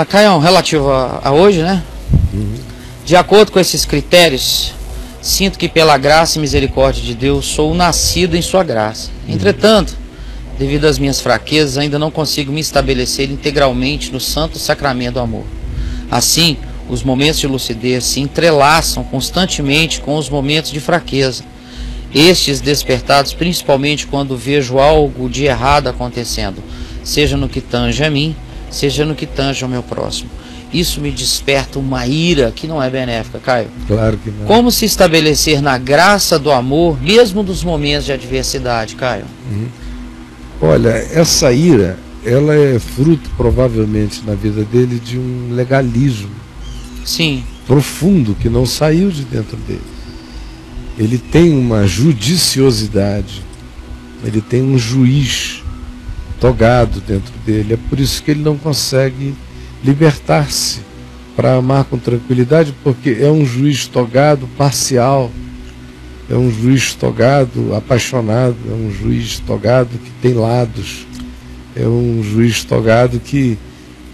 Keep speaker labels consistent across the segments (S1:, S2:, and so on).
S1: Caião, relativo a hoje, né? De acordo com esses critérios, sinto que pela graça e misericórdia de Deus sou nascido em sua graça. Entretanto, devido às minhas fraquezas, ainda não consigo me estabelecer integralmente no santo sacramento do amor. Assim, os momentos de lucidez se entrelaçam constantemente com os momentos de fraqueza. Estes despertados principalmente quando vejo algo de errado acontecendo, seja no que tange a mim, seja no que tange ao meu próximo. Isso me desperta uma ira que não é benéfica, Caio.
S2: Claro que não.
S1: Como se estabelecer na graça do amor, mesmo nos momentos de adversidade, Caio?
S2: Olha, essa ira, ela é fruto, provavelmente, na vida dele, de um legalismo.
S1: Sim.
S2: Profundo, que não saiu de dentro dele. Ele tem uma judiciosidade, ele tem um juiz togado dentro dele. É por isso que ele não consegue libertar-se para amar com tranquilidade, porque é um juiz togado parcial, é um juiz togado apaixonado, é um juiz togado que tem lados, é um juiz togado que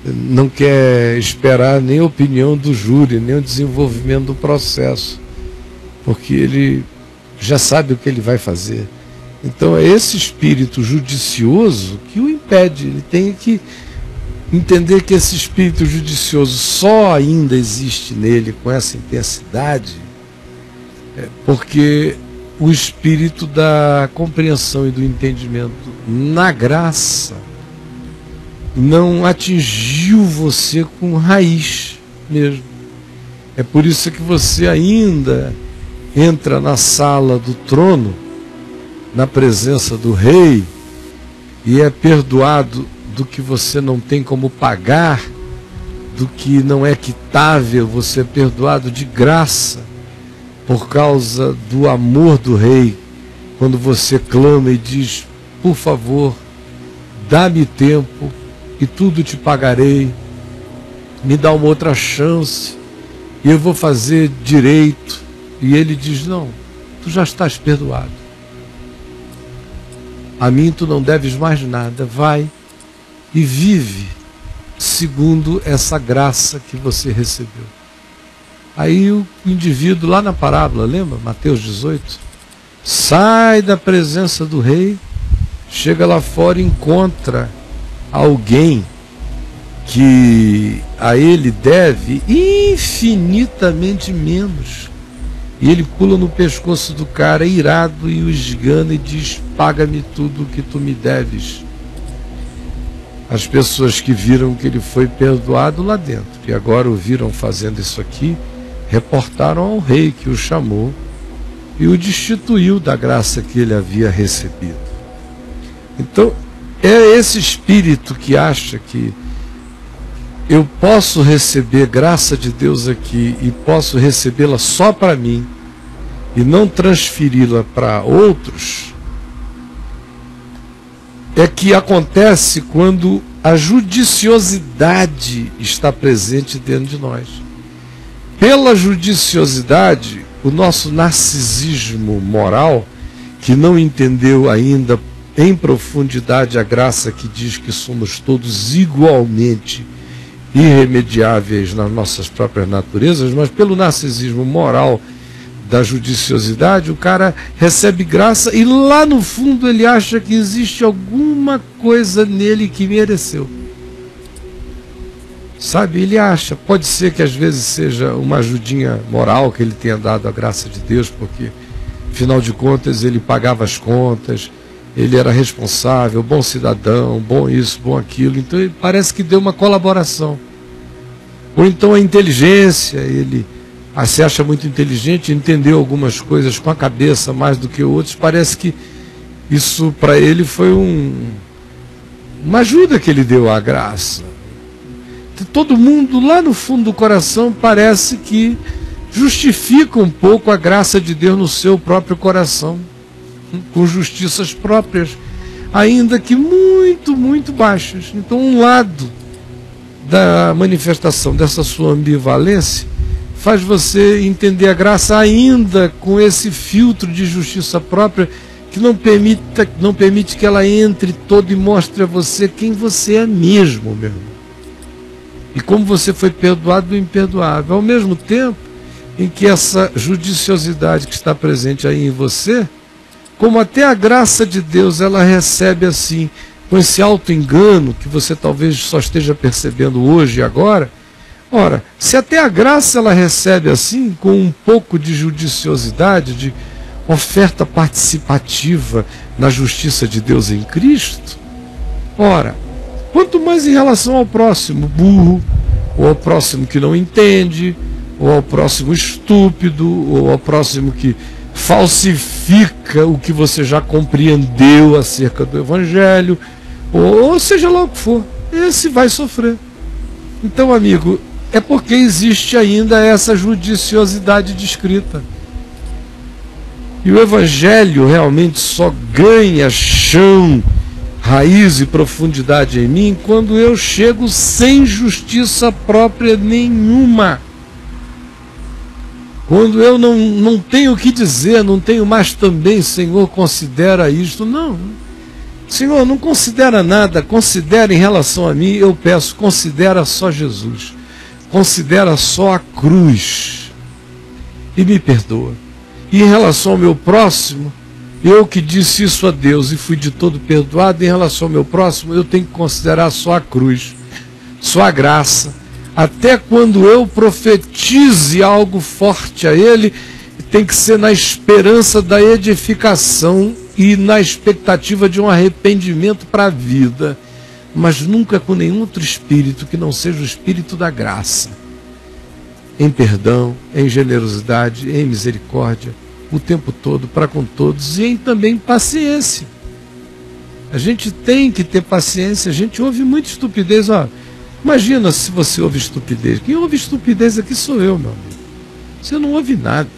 S2: não quer esperar nem a opinião do júri, nem o desenvolvimento do processo, porque ele já sabe o que ele vai fazer. Então é esse espírito judicioso que o impede. Ele tem que entender que esse espírito judicioso só ainda existe nele com essa intensidade porque o espírito da compreensão e do entendimento na graça não atingiu você com raiz mesmo. É por isso que você ainda entra na sala do trono, na presença do rei, e é perdoado do que você não tem como pagar, do que não é quitável. Você é perdoado de graça por causa do amor do rei. Quando você clama e diz: por favor, dá-me tempo e tudo te pagarei, me dá uma outra chance e eu vou fazer direito. E ele diz: não, tu já estás perdoado, a mim tu não deves mais nada, vai e vive segundo essa graça que você recebeu. Aí o indivíduo lá na parábola, lembra? Mateus 18, sai da presença do rei, chega lá fora e encontra alguém que a ele deve infinitamente menos. E ele pula no pescoço do cara, irado, e o esgana e diz: paga-me tudo o que tu me deves. As pessoas que viram que ele foi perdoado lá dentro, e agora o viram fazendo isso aqui, reportaram ao rei, que o chamou e o destituiu da graça que ele havia recebido. Então, é esse espírito que acha que eu posso receber graça de Deus aqui e posso recebê-la só para mim e não transferi-la para outros, é que acontece quando a judiciosidade está presente dentro de nós. Pela judiciosidade, o nosso narcisismo moral, que não entendeu ainda em profundidade a graça que diz que somos todos igualmente irremediáveis nas nossas próprias naturezas, mas pelo narcisismo moral da judiciosidade, o cara recebe graça e lá no fundo ele acha que existe alguma coisa nele que mereceu. Sabe, ele acha, pode ser que às vezes seja uma ajudinha moral que ele tenha dado à graça de Deus, porque afinal de contas ele pagava as contas, ele era responsável, bom cidadão, bom isso, bom aquilo, então ele parece que deu uma colaboração. Ou então a inteligência, ele se acha muito inteligente, entendeu algumas coisas com a cabeça mais do que outros, parece que isso para ele foi uma ajuda que ele deu à graça. Todo mundo lá no fundo do coração parece que justifica um pouco a graça de Deus no seu próprio coração, com justiças próprias, ainda que muito, muito baixas. Então um lado da manifestação dessa sua ambivalência faz você entender a graça ainda com esse filtro de justiça própria que não permite que ela entre toda e mostre a você quem você é mesmo, meu irmão. E como você foi perdoado do imperdoável. Ao mesmo tempo em que essa judiciosidade que está presente aí em você, como até a graça de Deus ela recebe assim, com esse auto-engano que você talvez só esteja percebendo hoje e agora. Ora, se até a graça ela recebe assim, com um pouco de judiciosidade, de oferta participativa na justiça de Deus em Cristo, ora, quanto mais em relação ao próximo burro, ou ao próximo que não entende, ou ao próximo estúpido, ou ao próximo que falsifica o que você já compreendeu acerca do Evangelho, ou seja lá o que for, esse vai sofrer. Então, amigo, é porque existe ainda essa judiciosidade descrita. E o Evangelho realmente só ganha chão, raiz e profundidade em mim quando eu chego sem justiça própria nenhuma. Quando eu não tenho o que dizer, não tenho mais também, Senhor, considera isto. Não. Senhor, não considera nada, considera em relação a mim, eu peço, considera só Jesus. Considera só a cruz. E me perdoa. E em relação ao meu próximo, eu que disse isso a Deus e fui de todo perdoado, em relação ao meu próximo, eu tenho que considerar só a cruz, só a graça. Até quando eu profetize algo forte a ele, tem que ser na esperança da edificação e na expectativa de um arrependimento para a vida, mas nunca com nenhum outro espírito que não seja o espírito da graça, em perdão, em generosidade, em misericórdia, o tempo todo, para com todos, e em também paciência. A gente tem que ter paciência, a gente ouve muita estupidez. Ó, imagina se você ouve estupidez. Quem ouve estupidez aqui sou eu, meu amigo. Você não ouve nada.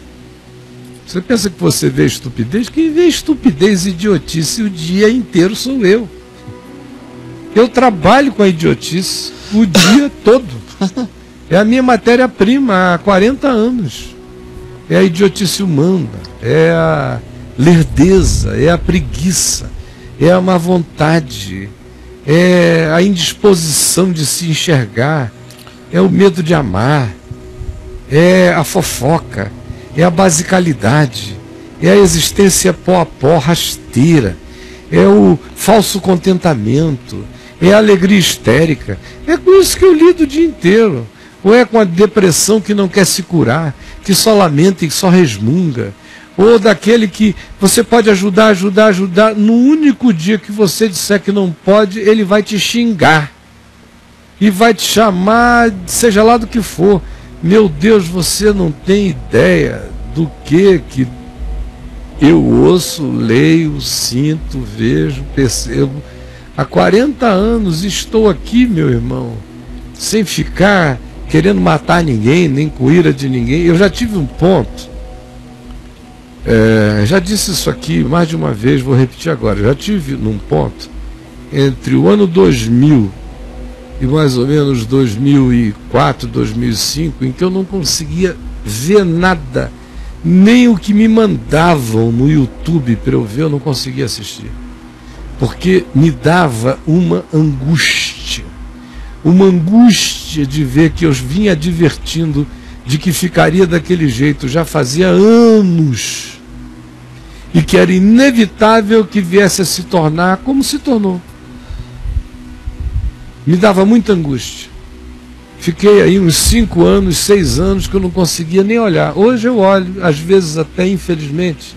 S2: Você pensa que você vê estupidez? Quem vê estupidez e idiotice o dia inteiro sou eu. Eu trabalho com a idiotice o dia todo. É a minha matéria-prima há 40 anos. É a idiotice humana, é a lerdeza, é a preguiça, é a má vontade, é a indisposição de se enxergar, é o medo de amar, é a fofoca, é a basicalidade, é a existência pó a pó, rasteira, é o falso contentamento, é a alegria histérica. É com isso que eu lido o dia inteiro. Ou é com a depressão que não quer se curar, que só lamenta e só resmunga. Ou daquele que você pode ajudar, no único dia que você disser que não pode, ele vai te xingar. E vai te chamar, seja lá do que for. Meu Deus, você não tem ideia do que eu ouço, leio, sinto, vejo, percebo. Há 40 anos estou aqui, meu irmão, sem ficar querendo matar ninguém, nem com ira de ninguém. Eu já tive um ponto, já disse isso aqui mais de uma vez, vou repetir agora. Já tive num ponto, entre o ano 2000 e mais ou menos 2004, 2005, em que eu não conseguia ver nada, nem o que me mandavam no YouTube para eu ver, eu não conseguia assistir. Porque me dava uma angústia de ver que eu vinha advertindo de que ficaria daquele jeito já fazia anos, e que era inevitável que viesse a se tornar como se tornou. Me dava muita angústia. Fiquei aí uns 5 anos, 6 anos que eu não conseguia nem olhar. Hoje eu olho, às vezes até infelizmente,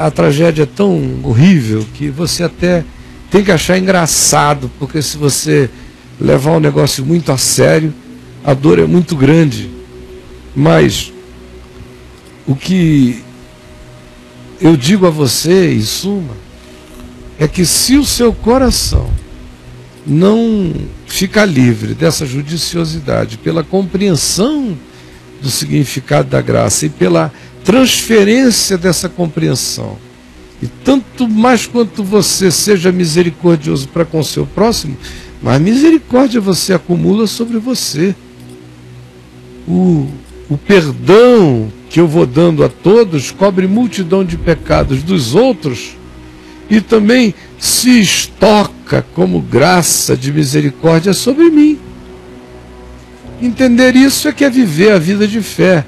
S2: a tragédia é tão horrível que você até tem que achar engraçado, porque se você levar o negócio muito a sério, a dor é muito grande. Mas o que eu digo a você, em suma, é que se o seu coração não ficar livre dessa judiciosidade, pela compreensão do significado da graça e pela transferência dessa compreensão, e tanto mais quanto você seja misericordioso para com o seu próximo, mais misericórdia você acumula sobre você. O perdão que eu vou dando a todos cobre multidão de pecados dos outros e também se estoca como graça de misericórdia sobre mim. Entender isso é que é viver a vida de fé.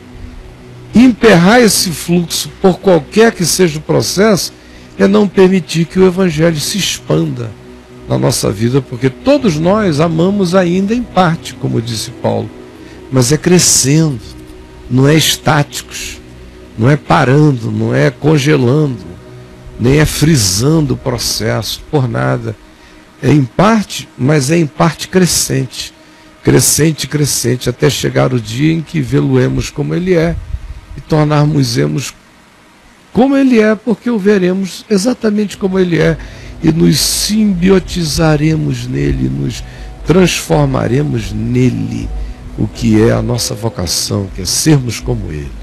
S2: Emperrar esse fluxo, por qualquer que seja o processo, é não permitir que o Evangelho se expanda na nossa vida, porque todos nós amamos ainda em parte, como disse Paulo, mas é crescendo, não é estáticos, não é parando, não é congelando, nem é frisando o processo, por nada. É em parte, mas é em parte crescente, crescente, crescente, até chegar o dia em que vê-lo-emos como Ele é, e tornarmos-emos como Ele é, porque o veremos exatamente como Ele é, e nos simbiotizaremos nele, nos transformaremos nele, o que é a nossa vocação, que é sermos como Ele.